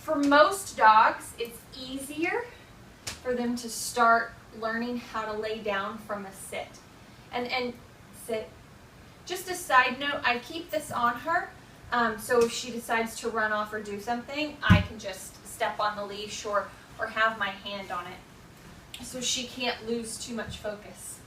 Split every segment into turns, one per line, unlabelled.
For most dogs, it's easier for them to start learning how to lay down from a sit. And sit. Just a side note, I keep this on her, so if she decides to run off or do something, I can just step on the leash or have my hand on it, so she can't lose too much focus.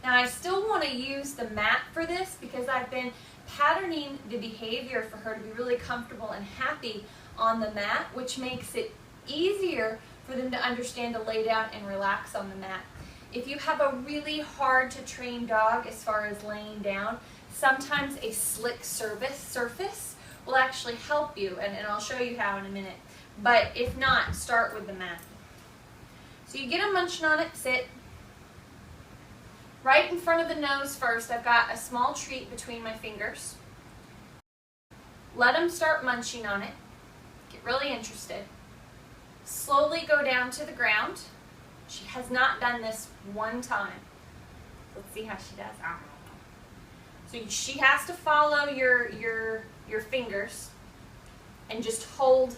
Now I still want to use the mat for this because I've been patterning the behavior for her to be really comfortable and happy on the mat, which makes it easier for them to understand to lay down and relax on the mat. If you have a really hard to train dog as far as laying down, sometimes a slick surface will actually help you, and I'll show you how in a minute. But if not, start with the mat. So you get them munching on it, sit. Right in front of the nose first, I've got a small treat between my fingers. Let them start munching on it. Get really interested. Slowly go down to the ground. She has not done this one time. Let's see how she does. So she has to follow your fingers and just hold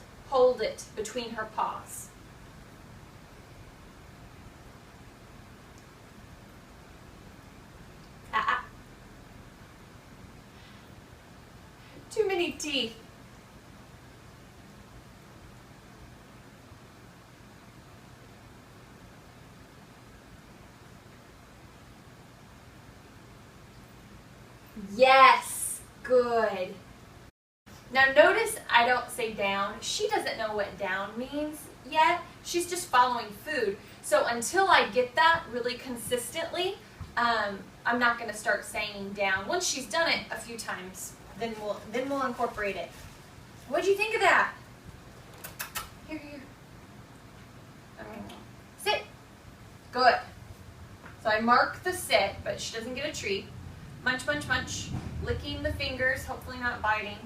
it between her paws. Too many teeth. Yes, good. Now notice I don't say down. She doesn't know what down means yet. She's just following food. So until I get that really consistently, I'm not going to start saying down. Once she's done it a few times, then we'll incorporate it. What'd you think of that? Here. Sit. Good. So I mark the sit, but she doesn't get a treat. Munch, munch, munch. Licking the fingers, hopefully not biting.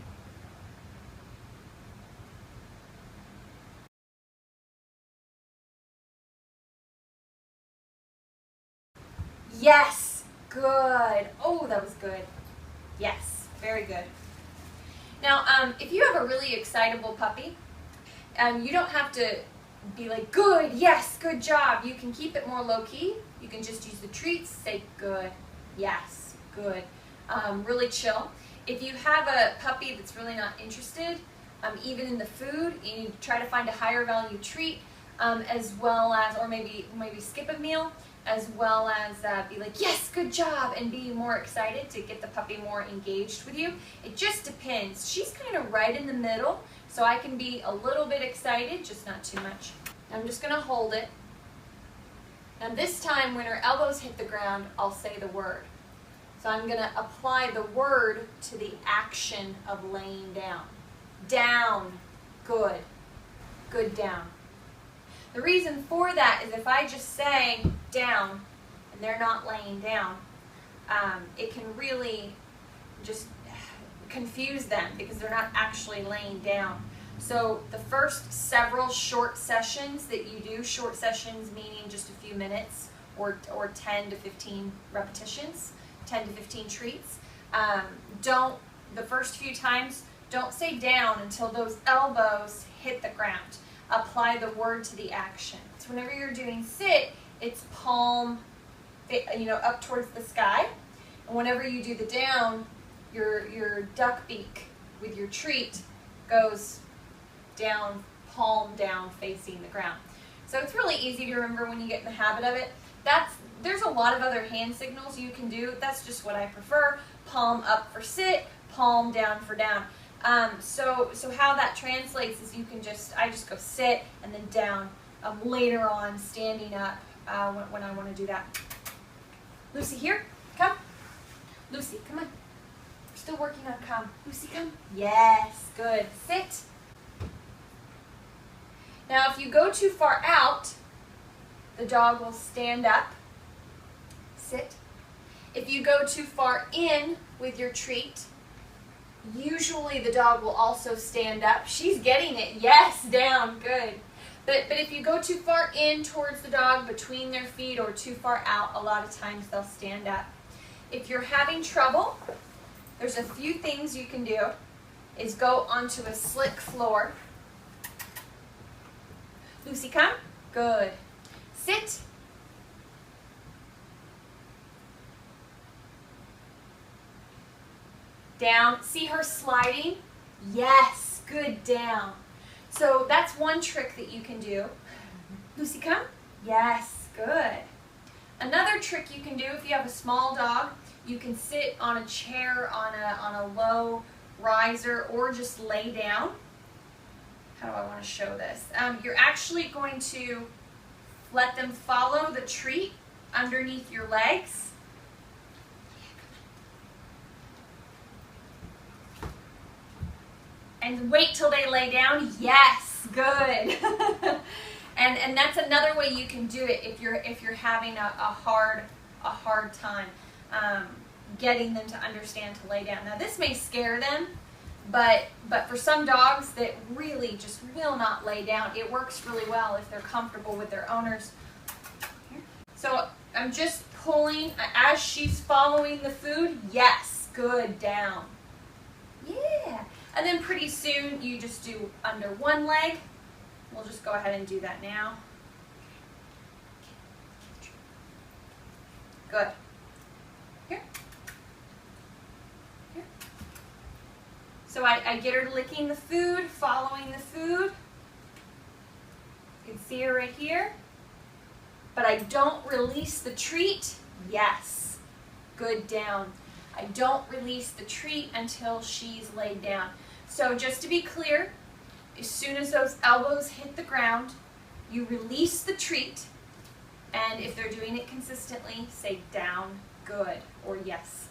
Yes, good. Oh, that was good. Yes, very good. Now, if you have a really excitable puppy, you don't have to be like, good, yes, good job. You can keep it more low-key. You can just use the treats, say good, yes, good. Really chill. If you have a puppy that's really not interested, even in the food, you need to try to find a higher value treat, as well as, or maybe skip a meal, as well as be like, yes, good job, and be more excited to get the puppy more engaged with you. It just depends. She's kind of right in the middle, so I can be a little bit excited, just not too much. I'm just going to hold it. Now this time, when her elbows hit the ground, I'll say the word. So I'm going to apply the word to the action of laying down. Down, good, good down. The reason for that is if I just say down and they're not laying down, it can really just confuse them because they're not actually laying down. So the first several short sessions that you do, short sessions meaning just a few minutes or 10 to 15 repetitions, 10 to 15 treats, the first few times, don't say down until those elbows hit the ground. Apply the word to the action. So whenever you're doing sit, it's palm, up towards the sky. And whenever you do the down, your duck beak with your treat goes down, palm down, facing the ground. So it's really easy to remember when you get in the habit of it. There's a lot of other hand signals you can do. That's just what I prefer. Palm up for sit, palm down for down. So how that translates is I just go sit and then down. Later on, standing up when I want to do that. Lucy, here, come. Lucy, come on. We're still working on come. Lucy, come. Yes, good. Sit. Now, if you go too far out, the dog will stand up. Sit. If you go too far in with your treat, usually the dog will also stand up. She's getting it. Yes, down. Good. But if you go too far in towards the dog between their feet or too far out, a lot of times they'll stand up. If you're having trouble, there's a few things you can do. Is go onto a slick floor. Lucy, come. Good. Sit. Down. See her sliding? Yes. Good. Down. So that's one trick that you can do. Lucy, come. Yes. Good. Another trick you can do if you have a small dog, you can sit on a chair on a low riser or just lay down. How do I want to show this? You're actually going to let them follow the treat underneath your legs. And wait till they lay down. Yes, good. and that's another way you can do it if you're having a hard time getting them to understand to lay down. Now this may scare them, but for some dogs that really just will not lay down, it works really well if they're comfortable with their owners. So I'm just pulling as she's following the food. Yes, good, down. Yeah. And then pretty soon you just do under one leg. We'll just go ahead and do that now. Good. Here. Here. So I get her licking the food, following the food. You can see her right here. But I don't release the treat. Yes. Good, down. I don't release the treat until she's laid down. So just to be clear, as soon as those elbows hit the ground, you release the treat, and if they're doing it consistently, say down, good, or yes.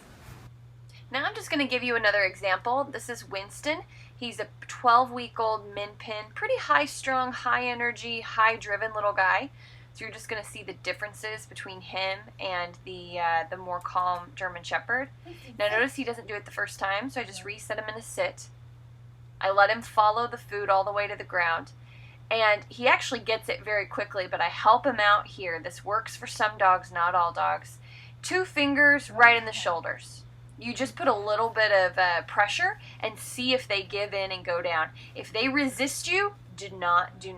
Now I'm just going to give you another example. This is Winston. He's a 12-week-old Min Pin, pretty high-strung, high-energy, high-driven little guy. So you're just going to see the differences between him and the more calm German Shepherd. Now notice he doesn't do it the first time, so I just reset him in a sit. I let him follow the food all the way to the ground. And he actually gets it very quickly, but I help him out here. This works for some dogs, not all dogs. 2 fingers right in the shoulders. You just put a little bit of pressure and see if they give in and go down. If they resist you, do not do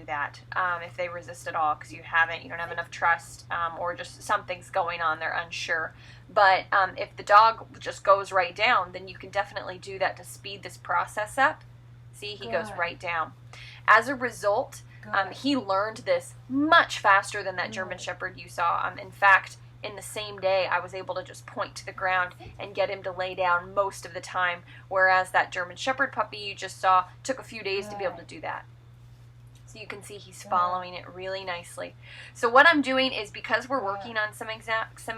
that. If they resist at all, because you don't have enough trust, or just something's going on, they're unsure. But if the dog just goes right down, then you can definitely do that to speed this process up. See, he goes right down. As a result, he learned this much faster than that German Shepherd you saw. In fact, in the same day, I was able to just point to the ground and get him to lay down most of the time, whereas that German Shepherd puppy you just saw took a few days to be able to do that. So you can see he's following it really nicely. So what I'm doing is, because we're working on some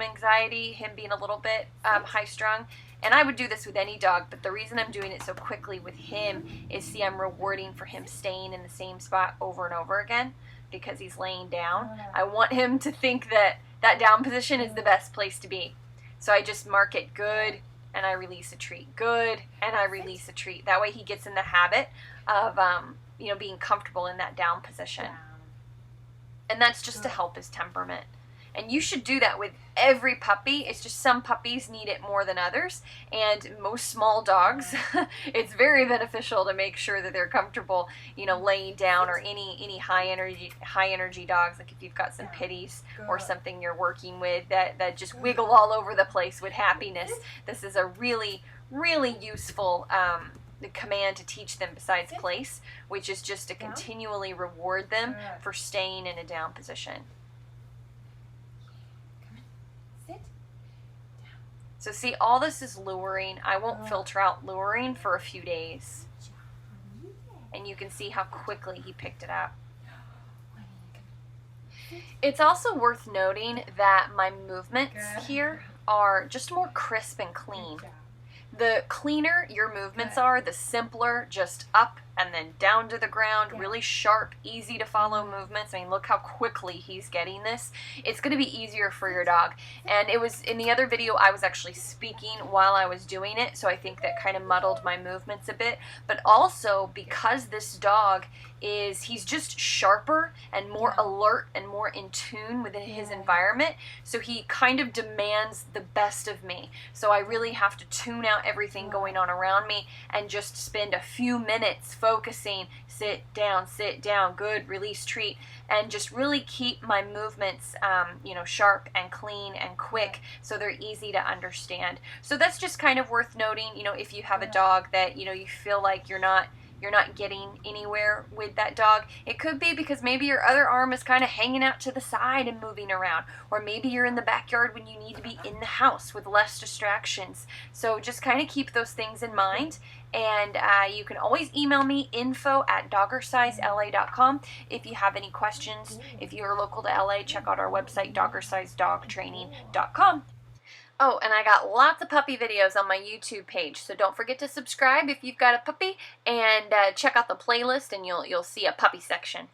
anxiety, him being a little bit high-strung, and I would do this with any dog, but the reason I'm doing it so quickly with him is, see, I'm rewarding for him staying in the same spot over and over again because he's laying down. I want him to think that that down position is the best place to be. So I just mark it good, and I release a treat. Good, and I release a treat. That way he gets in the habit of being comfortable in that down position. And that's just to help his temperament. And you should do that with every puppy. It's just some puppies need it more than others. And most small dogs, it's very beneficial to make sure that they're comfortable, laying down, or any high energy dogs, like if you've got some pitties or something you're working with that just wiggle all over the place with happiness. This is a really, really useful the command to teach them besides place, which is just to continually reward them for staying in a down position. So see, all this is luring. I won't filter out luring for a few days. And you can see how quickly he picked it up. It's also worth noting that my movements here are just more crisp and clean. The cleaner your movements are, the simpler, just up and then down to the ground, really sharp, easy to follow movements. I mean, look how quickly he's getting this. It's going to be easier for your dog. And it was, in the other video, I was actually speaking while I was doing it, so I think that kind of muddled my movements a bit. But also, because this dog
is he's just sharper and more alert and more in tune with his environment. So he kind of demands the best of me. So I really have to tune out everything going on around me and just spend a few minutes focusing, sit down, good, release, treat, and just really keep my movements, sharp and clean and quick so they're easy to understand. So that's just kind of worth noting, if you have a dog that, you feel like you're not getting anywhere with that dog. It could be because maybe your other arm is kind of hanging out to the side and moving around, or maybe you're in the backyard when you need to be in the house with less distractions. So just kind of keep those things in mind. And you can always email me, info@doggersizela.com, if you have any questions. If you're local to LA, check out our website, doggersizedogtraining.com. Oh, and I got lots of puppy videos on my YouTube page, so don't forget to subscribe if you've got a puppy, and check out the playlist, and you'll see a puppy section.